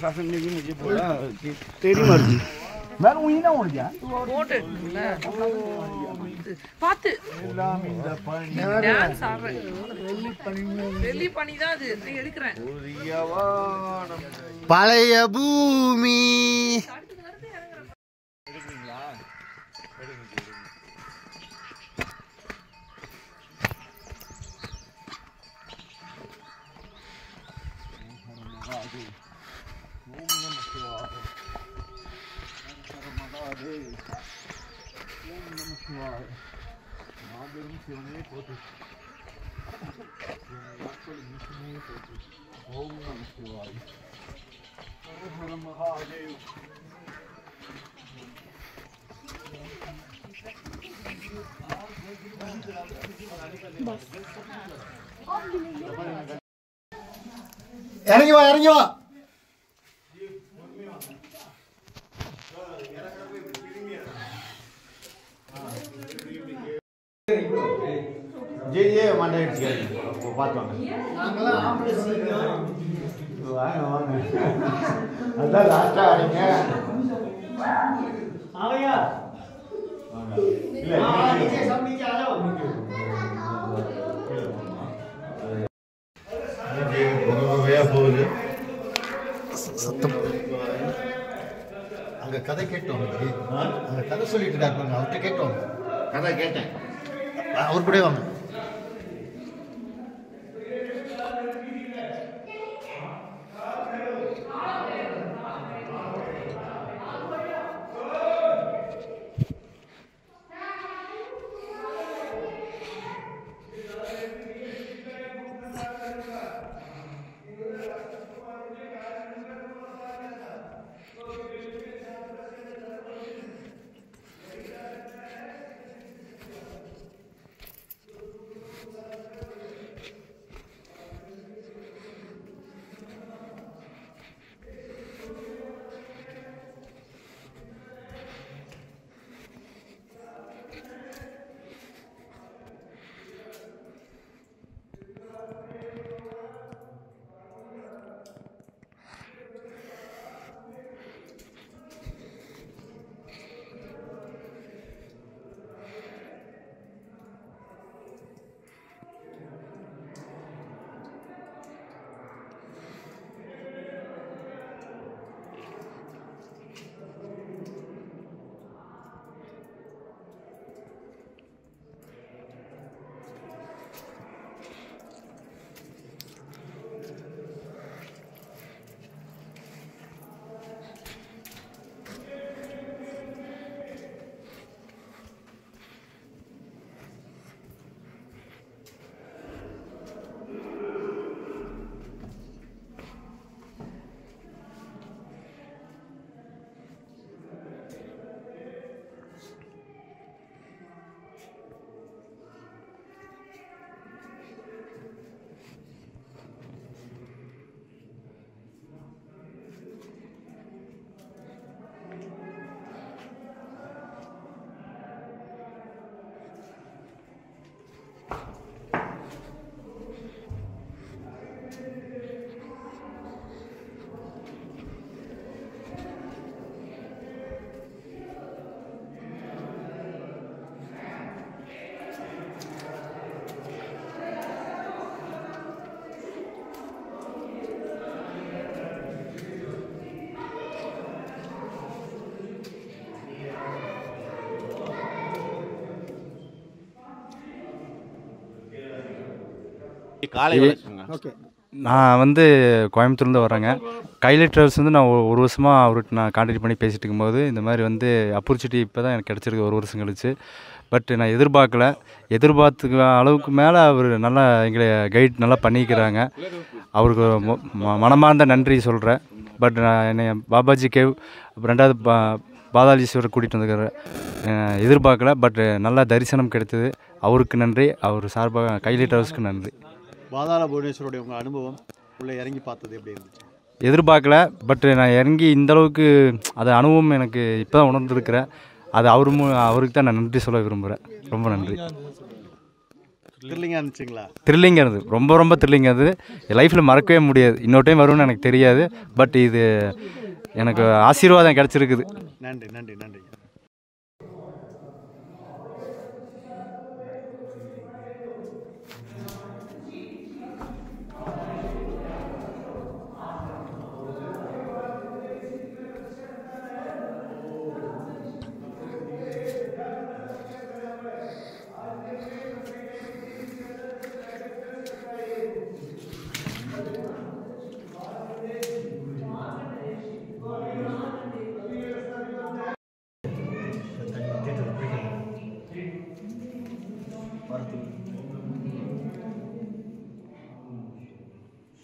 शासन ने भी मुझे बोला कि तेरी मर्जी मैं वहीं ना उड़ गया போட்டு பார்த்து டான்ஸ் ஆடுறேன் வெள்ளி பண்ணி தான் அது எடுக்கிறேன் பழைய பூமி இறங்கி வா இறங்கி வா जी ये माने वो बात वांगे நாங்கலாம் ஆம்பளை சீக்கிரம் வாங்க வாங்க அதான் லாஸ்டா வரீங்க ஆவையா வாங்க இல்ல नीचे सब नीचे आ जाओ ये भगवया போகுது சத்தம் அங்க கதை கேட்டோம் அங்க கதை சொல்லிட்டு இருக்காங்க அவர்ட்ட கேட்டோம் கதை கேட்டேன் அவர் கூட வாங்க நான் வந்து கோயம்புத்தூர்லேருந்து வரேங்க. கைலை ட்ராவல்ஸ் வந்து நான் ஒரு வருஷமாக அவர்கிட்ட நான் கான்டாக்ட் பண்ணி பேசிகிட்டு இருக்கும்போது இந்த மாதிரி வந்து ஆப்பர்ச்சுனிட்டி இப்போ தான் எனக்கு கிடச்சிருக்கு ஒரு வருஷம் கழிச்சு. பட் நான் எதிர்பார்த்துக்க அளவுக்கு மேலே அவர் நல்லா எங்களை கைட் நல்லா பண்ணிக்கிறாங்க. அவருக்கு மனமார்ந்த நன்றி சொல்கிறேன். பட் நான் என்னை பாபாஜி கேவ் ரெண்டாவது பாதாளீஸ்வரர் கூட்டிகிட்டு வந்துருக்காரு. எதிர்பார்க்கல. பட் நல்லா தரிசனம் கிடைத்தது. அவருக்கு நன்றி. அவர் சார்பாக கைலை ட்ராவல்ஸ்க்கு நன்றி. பாதாள புவனேஸ்வருடைய உங்கள் அனுபவம் உள்ளே இறங்கி பார்த்தது எப்படி இருந்துச்சு? எதிர்பார்க்கல. பட் நான் இறங்கி இந்தளவுக்கு அது அனுபவம் எனக்கு இப்போ தான் உணர்ந்துருக்கிறேன். அது அவருக்கு தான் நான் நன்றி சொல்ல விரும்புகிறேன். ரொம்ப நன்றி. த்ரில்லிங்காக இருந்துச்சுங்களா? த்ரில்லிங்காக இருந்தது, ரொம்ப ரொம்ப த்ரில்லிங்காக இருந்தது. என் லைஃப்பில் மறக்கவே முடியாது. இன்னொரு டைம் வரும்னு எனக்கு தெரியாது. பட் இது எனக்கு ஆசீர்வாதம் கிடச்சிருக்குது. நன்றி நன்றி நன்றி.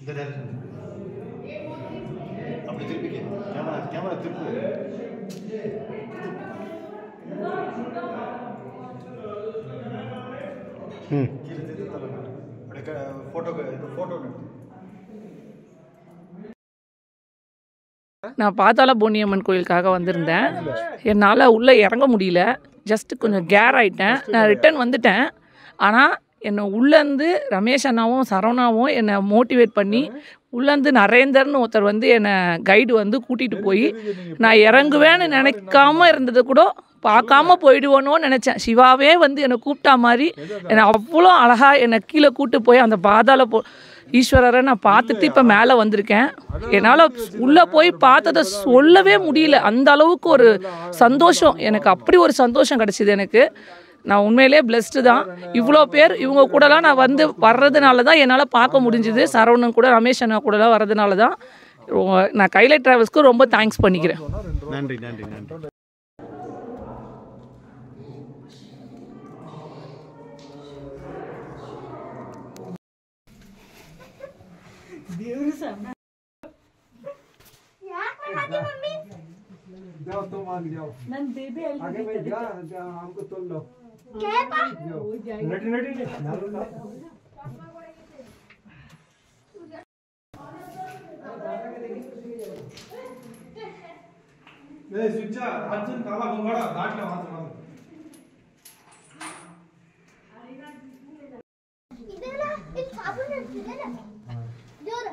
இந்த டைரக்ஷன் அப்படி திருப்பிக்க. கேமரா திருப்பு. கீழே திருப்பி தரலாம். அப்படியே ஃபோட்டோ நான் பாத்தாள பொன்னியம்மன் கோயிலுக்காக வந்திருந்தேன். என்னால் உள்ளே இறங்க முடியல. ஜஸ்ட்டு கொஞ்சம் கேர் ஆகிட்டேன். நான் ரிட்டன் வந்துட்டேன். ஆனால் என்னை உள்ளேருந்து ரமேஷ் அண்ணாவும் சரவணாவும் என்னை மோட்டிவேட் பண்ணி உள்ளேருந்து நரேந்தர்னு ஒருத்தர் வந்து என்னை கைடு வந்து கூட்டிகிட்டு போய் நான் இறங்குவேன்னு நினைக்காம இருந்தது கூட பார்க்காம போயிடுவோன்னு நினச்சேன். சிவாவே வந்து என்னை கூப்பிட்டா மாதிரி என்னை அவ்வளோ அழகாக என்னை கீழே கூப்பிட்டு போய் அந்த பாதாள ஈஸ்வரரை நான் பார்த்துட்டு இப்போ மேலே வந்திருக்கேன். என்னால் உள்ளே போய் பார்த்ததை சொல்லவே முடியல. அந்த அளவுக்கு ஒரு சந்தோஷம், எனக்கு அப்படி ஒரு சந்தோஷம் கிடச்சிது. எனக்கு நான் உண்மையிலே பிளெஸ்டு தான். இவ்வளோ பேர் இவங்க கூடலாம் நான் வந்து வர்றதுனால தான் என்னால் பார்க்க முடிஞ்சுது. சரவணன் கூட ரமேஷ் அண்ணா கூடலாம் வர்றதுனால தான் நான் கைலைட் டிராவல்ஸ்க்கு ரொம்ப தேங்க்ஸ் பண்ணிக்கிறேன். நன்றி நன்றி நன்றி. जाओ तुम आगे जाओ। आगे भाई जा हमको तोल लो। रेडी रेडी ले सुच्चा अर्जुन काला बंगाड़ा दाटला हाथ मार। ಇದೆಲ್ಲ ಇದು ಸಾಬೂನು ಇರ್ತಿದೆಲ್ಲ ಜೋರ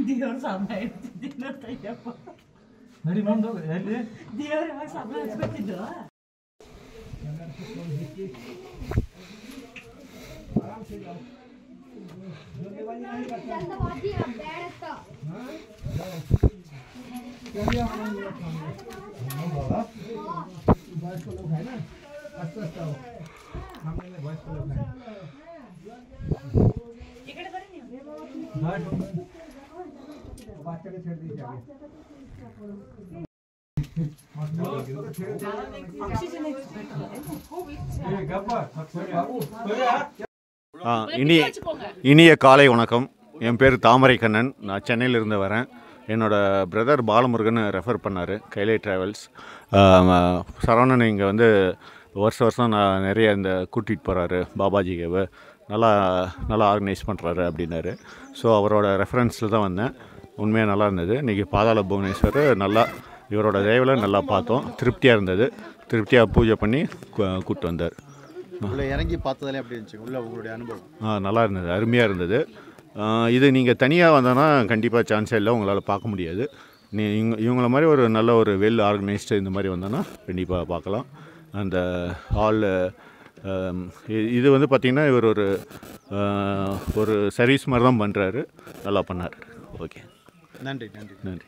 ದೇವರ ಸಾಬೂನು ಇರ್ತಿದ್ದಿಲ್ಲ ತಯ್ಯಪ್ಪ ನಡಿ ಮುಂದೆ ಎಲ್ಲಿ ದೇವರ ಸಾಬೂನು ಹಚ್ಕೊತಿದ್ದು आराम से जाओ जल्दीबाजी नहीं करते जल्दबाजी अब बैठता हां चलिए हम बाबा बॉयज को लोग है ना आस्ते आस्ते आओ हमने बॉयज को लोग है इकडे बरं नाही बाच्चा के छेड़ दीजिए आगे ऑक्सीजन एक्सपर्ट गप्पा बाबू இனிய காலை வணக்கம். என் பேர் தாமரை கண்ணன். நான் சென்னையிலிருந்து வரேன். என்னோடய பிரதர் பாலமுருகன் ரெஃபர் பண்ணார் கைலை ட்ராவல்ஸ். சரவணன் இங்கே வந்து வருஷம் நான் நிறைய இந்த கூட்டிகிட்டு போகிறாரு பாபாஜிக்கு, நல்லா ஆர்கனைஸ் பண்ணுறாரு அப்படின்னாரு. ஸோ அவரோட ரெஃபரன்ஸில் தான் வந்தேன். உண்மையாக நல்லா இருந்தது. இன்றைக்கி பாதாள புவனேஸ்வர் நல்லா இவரோட தயவில் நல்லா பார்த்தோம். திருப்தியாக இருந்தது. திருப்தியாக பூஜை பண்ணி கூப்பிட்டு வந்தார். உள்ளே இறங்கி பார்த்ததாலே அப்படி இருந்துச்சு உள்ள உங்களுடைய அனுபவம்? நல்லா இருந்தது, அருமையாக இருந்தது. இது நீங்கள் தனியாக வந்தோன்னா கண்டிப்பாக சான்ஸே இல்லை, உங்களால் பார்க்க முடியாது. இவங்கள மாதிரி ஒரு நல்ல ஒரு வெல் ஆர்கனைஸ்டு இந்த மாதிரி வந்தோன்னா கண்டிப்பாக பார்க்கலாம். அந்த ஹால் இது வந்து பார்த்திங்கன்னா இவர் ஒரு சர்வீஸ் மாதிரி தான் பண்ணுறாரு. நல்லா பண்ணார். ஓகே, நன்றி நன்றி நன்றி.